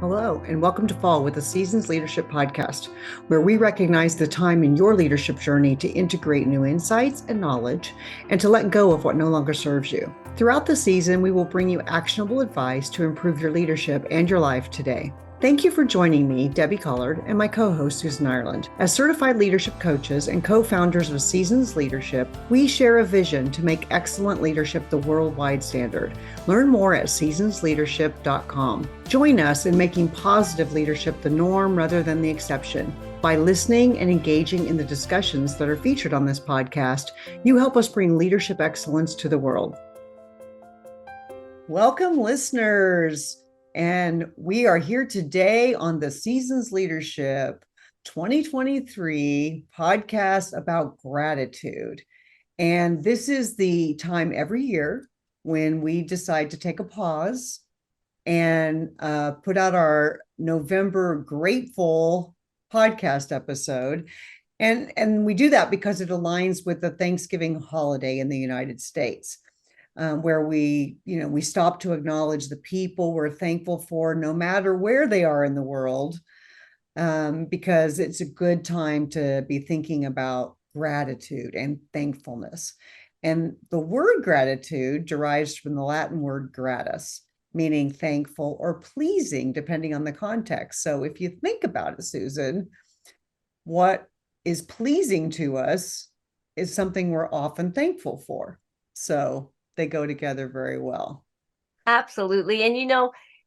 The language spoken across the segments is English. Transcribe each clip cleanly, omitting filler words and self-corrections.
Hello, and welcome to Fall with the Seasons Leadership Podcast, where we recognize the time in your leadership journey to integrate new insights and knowledge and to let go of what no longer serves you. Throughout the season, we will bring you actionable advice to improve your leadership and your life today. Thank you for joining me, Debbie Collard, and my co-host, Susan Ireland. As certified leadership coaches and co-founders of Seasons Leadership, we share a vision to make excellent leadership the worldwide standard. Learn more at seasonsleadership.com. Join us in making positive leadership the norm rather than the exception. By listening and engaging in the discussions that are featured on this podcast, you help us bring leadership excellence to the world. Welcome, listeners. And we are here today on the Seasons Leadership 2023 podcast about gratitude. And this is the time every year when we decide to take a pause and put out our November Grateful podcast episode. And we do that because it aligns with the Thanksgiving holiday in the United States. Where we stop to acknowledge the people we're thankful for, no matter where they are in the world, because it's a good time to be thinking about gratitude and thankfulness. And the word gratitude derives from the Latin word gratus, meaning thankful or pleasing, depending on the context. So if you think about it, Susan, what is pleasing to us is something we're often thankful for. So they go together very well. Absolutely. And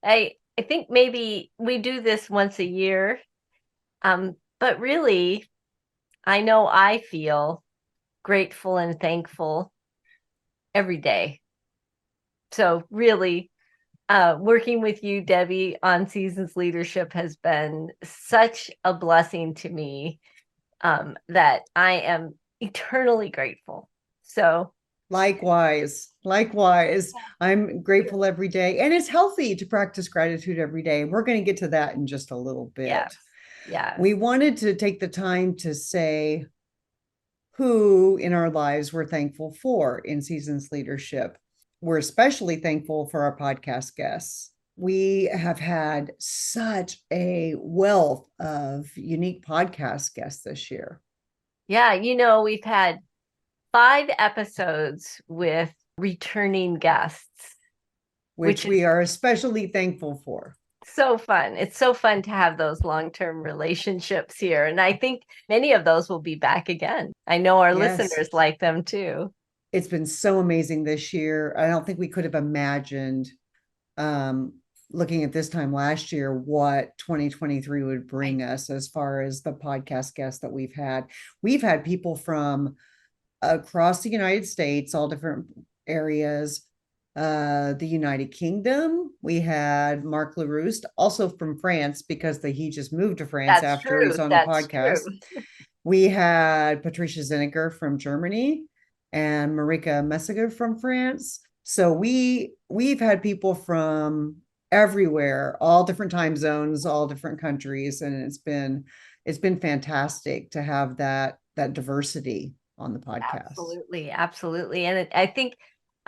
I think maybe we do this once a year. But really, I know I feel grateful and thankful every day. So really, working with you, Debbie, on Seasons Leadership has been such a blessing to me, that I am eternally grateful. So Likewise, I'm grateful every day, and it's healthy to practice gratitude every day. We're going to get to that in just a little bit. Yeah. We wanted to take the time to say who in our lives we're thankful for in Seasons Leadership. We're especially thankful for our podcast guests. We have had such a wealth of unique podcast guests this year. Yeah, we've had 5 episodes with returning guests, which we are especially thankful for. So fun. It's so fun to have those long-term relationships here. And I think many of those will be back again. I know our listeners like them too. It's been so amazing this year. I don't think we could have imagined, looking at this time last year, what 2023 would bring us as far as the podcast guests that we've had. We've had people from across the United States, all different areas, the United Kingdom. We had Mark Larouste, also from France, because he just moved to France after he's on the podcast. We had Patricia Zinniger from Germany and Marika Messiger from France. So we've had people from everywhere, all different time zones, all different countries, and it's been fantastic to have that diversity on the podcast. Absolutely. And I think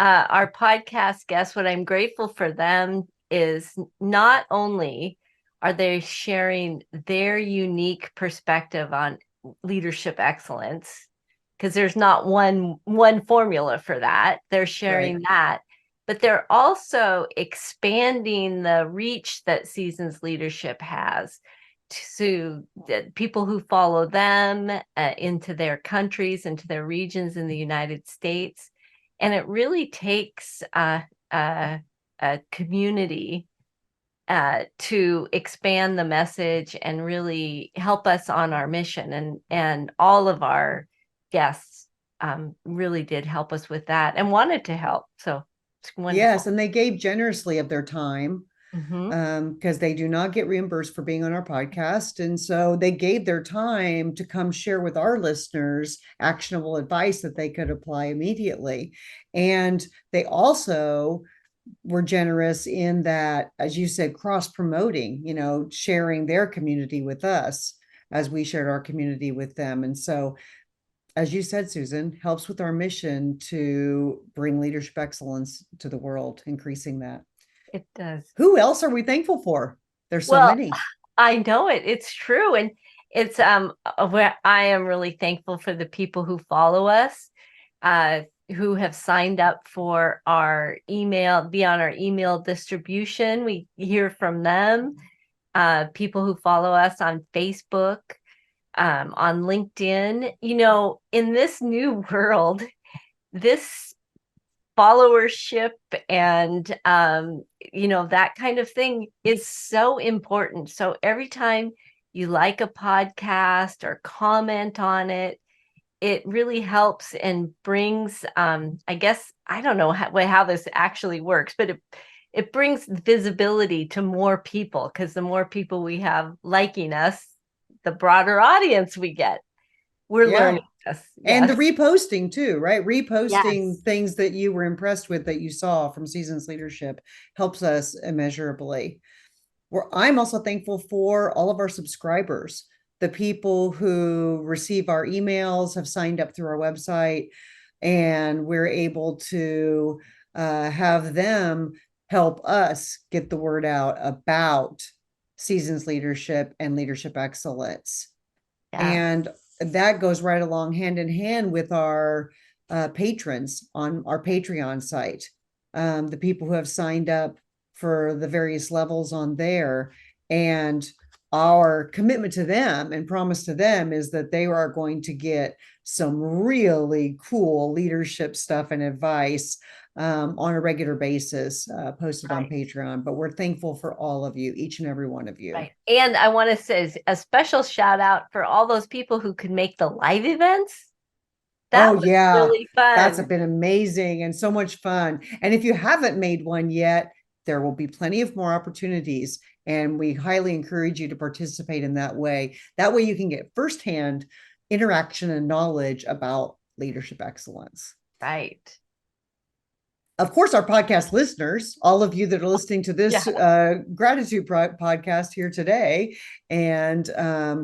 our podcast guests, what I'm grateful for them is not only are they sharing their unique perspective on leadership excellence, because there's not one formula for that. They're sharing that, but they're also expanding the reach that Seasons Leadership has to people who follow them, into their countries, into their regions in the United States. And it really takes a community to expand the message and really help us on our mission. And all of our guests really did help us with that and wanted to help. So it's wonderful. Yes, and they gave generously of their time, because they do not get reimbursed for being on our podcast. And so they gave their time to come share with our listeners actionable advice that they could apply immediately. And they also were generous in that, as you said, cross-promoting, sharing their community with us as we shared our community with them. And so, as you said, Susan, helps with our mission to bring leadership excellence to the world, increasing that. It does. Who else are we thankful for? There's so Well, many. I know it. It's true. And it's where I am really thankful for the people who follow us, uh, who have signed up for our email, be on our email distribution. We hear from them. People who follow us on Facebook, on LinkedIn. In this new world, this followership and that kind of thing is so important. So every time you like a podcast or comment on it, it really helps and brings, I guess, I don't know how this actually works, but it brings visibility to more people, because the more people we have liking us, the broader audience we get. We're Yeah. learning this. And the Yes. reposting too, right? Reposting Yes. things that you were impressed with that you saw from Seasons Leadership helps us immeasurably. I'm also thankful for all of our subscribers, the people who receive our emails, have signed up through our website, and we're able to have them help us get the word out about Seasons Leadership and leadership excellence. Yeah. And that goes right along hand in hand with our patrons on our Patreon site, the people who have signed up for the various levels on there. And our commitment to them and promise to them is that they are going to get some really cool leadership stuff and advice on a regular basis, posted on Right. Patreon. But we're thankful for all of you, each and every one of you. Right. And I want to say a special shout out for all those people who could make the live events. That Oh, was yeah. really That's fun. been amazing and so much fun. And if you haven't made one yet, there will be plenty of more opportunities. And we highly encourage you to participate in that way. That way, you can get firsthand interaction and knowledge about leadership excellence. Right. Of course, our podcast listeners, all of you that are listening to Yeah. this gratitude podcast here today, and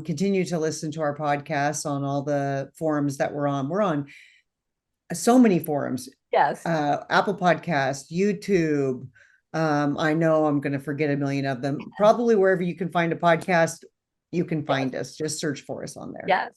continue to listen to our podcasts on all the forums that we're on. We're on so many forums, Yes. Apple Podcast, YouTube. I know I'm going to forget a million of them. Probably wherever you can find a podcast, you can Yes. find us. Just search for us on there. Yes.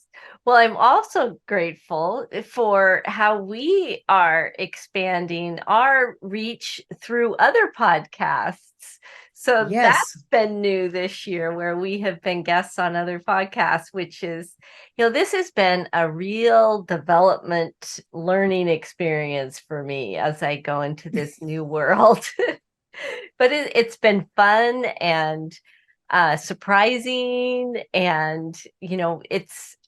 Well, I'm also grateful for how we are expanding our reach through other podcasts. So Yes. that's been new this year, where we have been guests on other podcasts, which is, this has been a real development learning experience for me as I go into this new world. But it's been fun and surprising, and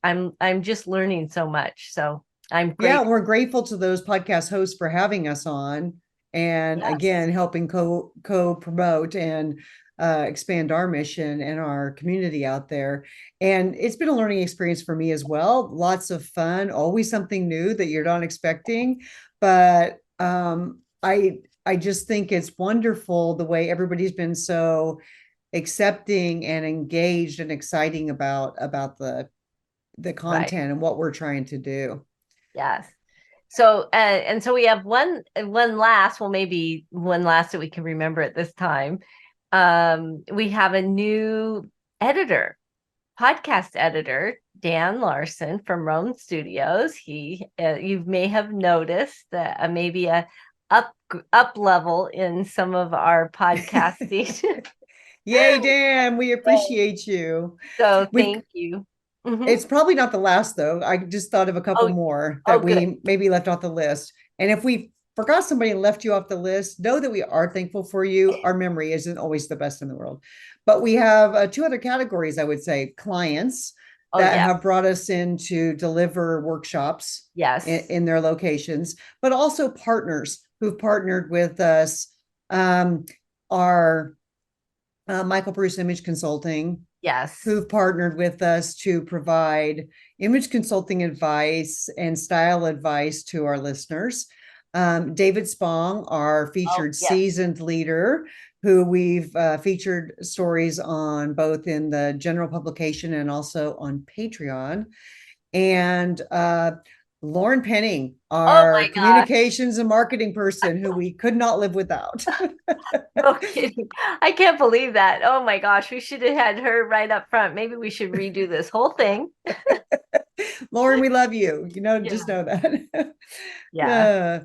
I'm just learning so much, so I'm Yeah, grateful. we're grateful to those podcast hosts for having us on, and Yes. again helping co promote and expand our mission and our community out there. And it's been a learning experience for me as well. Lots of fun, always something new that you're not expecting. But I just think it's wonderful the way everybody's been so accepting and engaged and exciting about the Right. content and what we're trying to do. Yes. So and so we have one last, well, maybe one last that we can remember at this time. We have a new editor, podcast editor, Dan Larson from Rome Studios. You may have noticed that maybe a up level in some of our podcasting. Yay, Dan, we appreciate you. So We've thank you. Hmm. It's probably not the last though. I just thought of a couple Oh, more oh, that good. we maybe left off the list. And if we forgot somebody and left you off the list, know that we are thankful for you. Our memory isn't always the best in the world. But we have two other categories, I would say: clients Oh, that yeah. have brought us in to deliver workshops Yes. in their locations, but also partners who've partnered with us. Our Michael Bruce Image Consulting, Yes. who've partnered with us to provide image consulting advice and style advice to our listeners. David Spong, our Oh, featured yes. seasoned leader, who we've featured stories on both in the general publication and also on Patreon. And Lauren Penning, Oh our my gosh. communications and marketing person who we could not live without. No kidding. I can't believe that. Oh my gosh. We should have had her right up front. Maybe we should redo this whole thing. Lauren, we love you. Just Yeah. know that. Yeah. uh,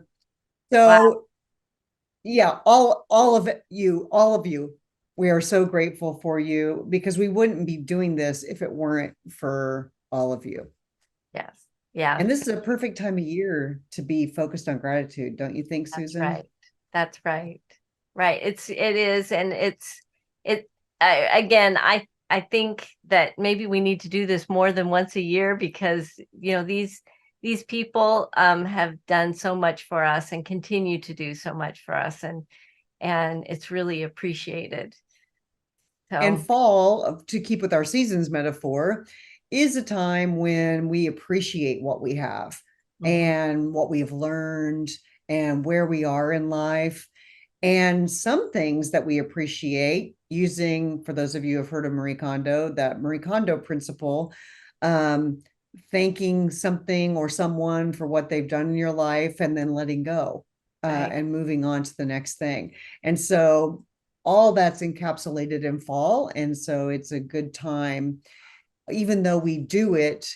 Wow. so yeah, all of you, we are so grateful for you because we wouldn't be doing this if it weren't for all of you. Yes. Yeah. And this is a perfect time of year to be focused on gratitude, don't you think, That's Susan? right. That's right. Right. It is, and it. Again, I think that maybe we need to do this more than once a year because these people have done so much for us and continue to do so much for us, and it's really appreciated. And So, fall, to keep with our seasons metaphor, is a time when we appreciate what we have mhm, and what we've learned and where we are in life. And some things that we appreciate using, for those of you who have heard of Marie Kondo, that Marie Kondo principle, um, thanking something or someone for what they've done in your life and then letting go right. and moving on to the next thing. And so all that's encapsulated in fall. And so it's a good time, even though we do it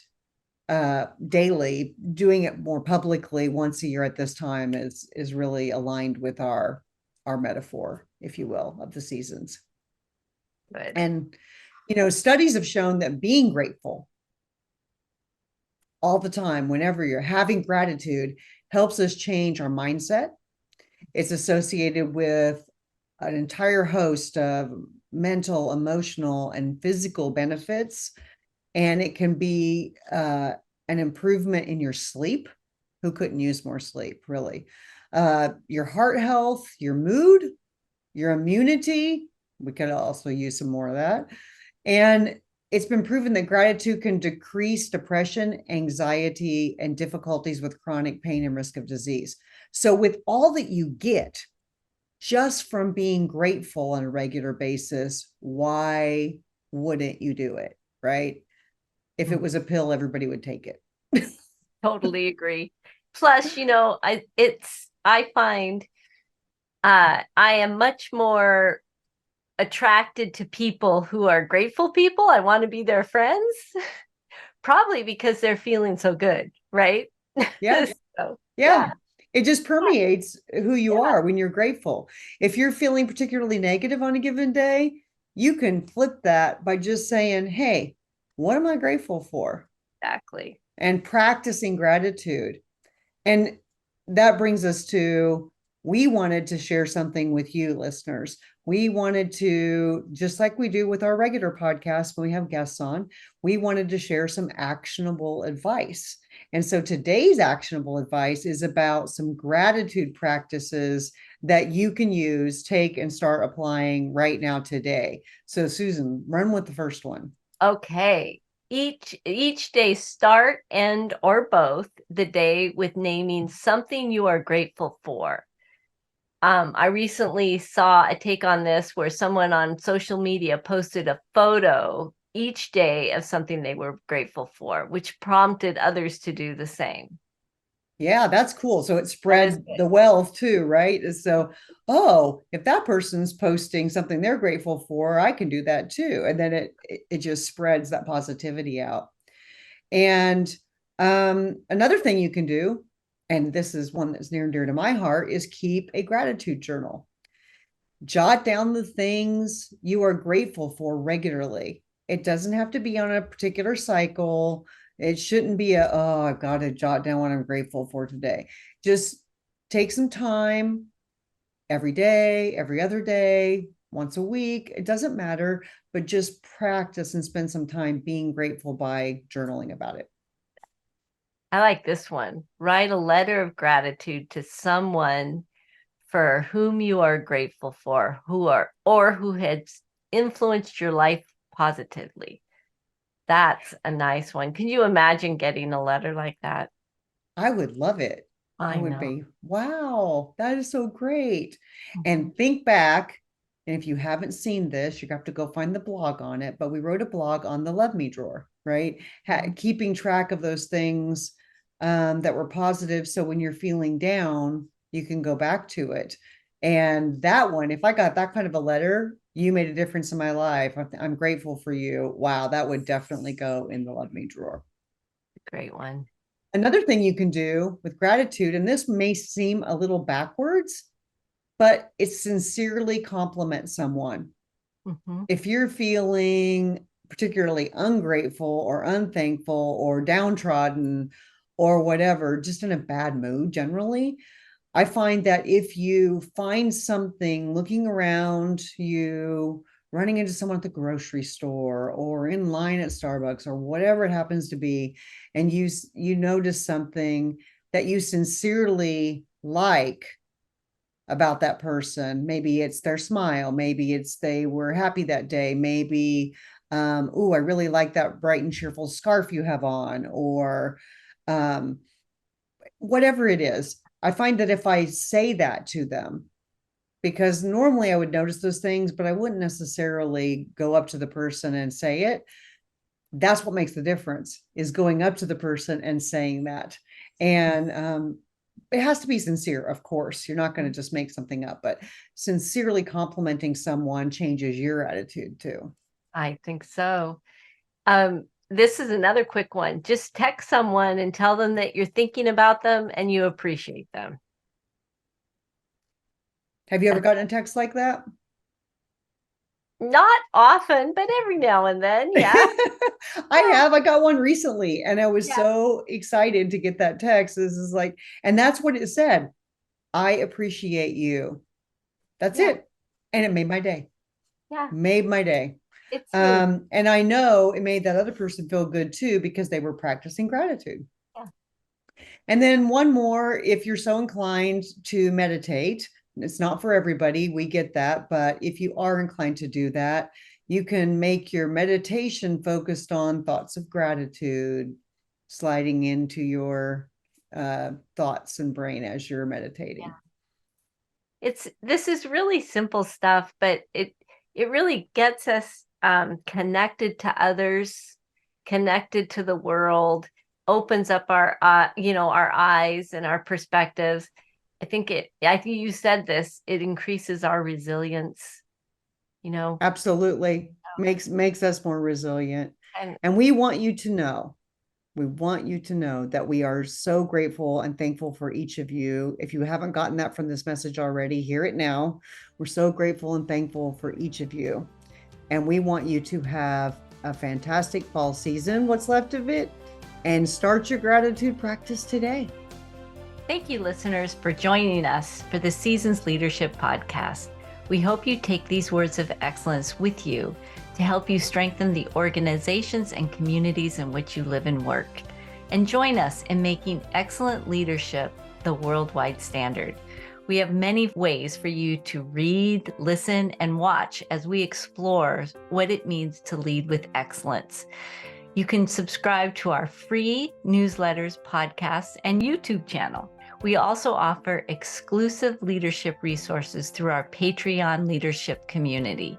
daily, doing it more publicly once a year at this time is really aligned with our metaphor, if you will, of the seasons. Good. And studies have shown that being grateful all the time, whenever you're having gratitude, helps us change our mindset. It's associated with an entire host of mental, emotional, and physical benefits. And it can be an improvement in your sleep. Who couldn't use more sleep, really? Your heart health, your mood, your immunity. We could also use some more of that. And it's been proven that gratitude can decrease depression, anxiety, and difficulties with chronic pain and risk of disease. So, with all that you get just from being grateful on a regular basis, why wouldn't you do it? Right? If it Mhm. was a pill, everybody would take it. Totally agree. Plus, I find I am much more attracted to people who are grateful people. I want to be their friends, probably because they're feeling so good, right? Yeah. So, yeah, Yeah. It just permeates who you yeah, are when you're grateful. If you're feeling particularly negative on a given day, you can flip that by just saying, hey, what am I grateful for? exactly. And practicing gratitude. And that brings us to, we wanted to share something with you, listeners. We wanted to, just like we do with our regular podcast when we have guests on, we wanted to share some actionable advice. And so today's actionable advice is about some gratitude practices that you can use, take, and start applying right now today. So, Susan, run with the first one. Okay. Each day, start, end, or both the day with naming something you are grateful for. I recently saw a take on this where someone on social media posted a photo each day of something they were grateful for, which prompted others to do the same. Yeah, that's cool. So it That is spread good. the wealth too, right? So, oh, if that person's posting something they're grateful for, I can do that too. And then it just spreads that positivity out. And another thing you can do, and this is one that's near and dear to my heart, is keep a gratitude journal. Jot down the things you are grateful for regularly. It doesn't have to be on a particular cycle. It shouldn't be oh, I've got to jot down what I'm grateful for today. Just take some time every day, every other day, once a week. It doesn't matter, but just practice and spend some time being grateful by journaling about it. I like this one. Write a letter of gratitude to someone for whom you are grateful for, who has influenced your life positively. That's a nice one. Can you imagine getting a letter like that? I would love it. I I would know. be, wow, that is so great. Mhm. And think back, and if you haven't seen this, you have to go find the blog on it. But we wrote a blog on the Love Me drawer, right? Mhm. Keeping track of those things that were positive. So when you're feeling down, you can go back to it. And that one, if I got that kind of a letter, you made a difference in my life. I'm grateful for you. Wow, that would definitely go in the love me drawer. Great one. Another thing you can do with gratitude, and this may seem a little backwards, but it's sincerely compliment someone. Mm-hmm. If you're feeling particularly ungrateful or unthankful or downtrodden or whatever, just in a bad mood generally, I find that if you find something looking around you, running into someone at the grocery store or in line at Starbucks or whatever it happens to be, and you notice something that you sincerely like about that person. Maybe it's their smile, maybe it's they were happy that day, maybe oh, I really like that bright and cheerful scarf you have on, or um whatever it is. I find that if I say that to them, because normally I would notice those things, but I wouldn't necessarily go up to the person and say it. That's what makes the difference, is going up to the person and saying that. And it has to be sincere, of course. You're not going to just make something up, but sincerely complimenting someone changes your attitude too. I think so. This is another quick one. Just text someone and tell them that you're thinking about them and you appreciate them. Have you ever gotten a text like that? Not often, but every now and then. Yeah. I have. I got one recently and I was Yeah. so excited to get that text. This is like, and that's what it said. I appreciate you. That's Yeah. it. And it made my day. Yeah. Made my day. It's sweet. And I know it made that other person feel good too, because they were practicing gratitude. Yeah. And then one more, if you're so inclined to meditate, it's not for everybody, we get that, but if you are inclined to do that, you can make your meditation focused on thoughts of gratitude, sliding into your thoughts and brain as you're meditating. This is really simple stuff, but it really gets us connected to others, connected to the world, opens up our our eyes and our perspectives. I think you said this, it increases our resilience, you know. Absolutely. Makes us more resilient. And And we want you to know that we are so grateful and thankful for each of you. If you haven't gotten that from this message already, hear it now. We're so grateful and thankful for each of you. And we want you to have a fantastic fall season, what's left of it, and start your gratitude practice today. thank you, listeners, for joining us for the Seasons Leadership Podcast. We hope you take these words of excellence with you to help you strengthen the organizations and communities in which you live and work. And join us in making excellent leadership the worldwide standard. We have many ways for you to read, listen, and watch as we explore what it means to lead with excellence. You can subscribe to our free newsletters, podcasts, and YouTube channel. We also offer exclusive leadership resources through our Patreon leadership community.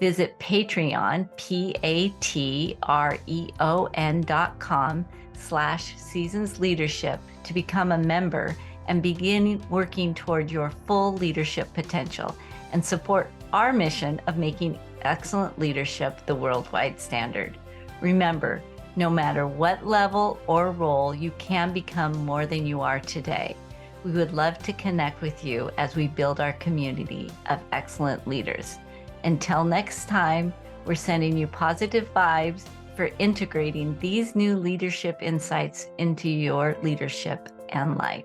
Visit Patreon, patreon.com/Seasons Leadership to become a member and begin working toward your full leadership potential and support our mission of making excellent leadership the worldwide standard. Remember, no matter what level or role, you can become more than you are today. We would love to connect with you as we build our community of excellent leaders. Until next time, we're sending you positive vibes for integrating these new leadership insights into your leadership and life.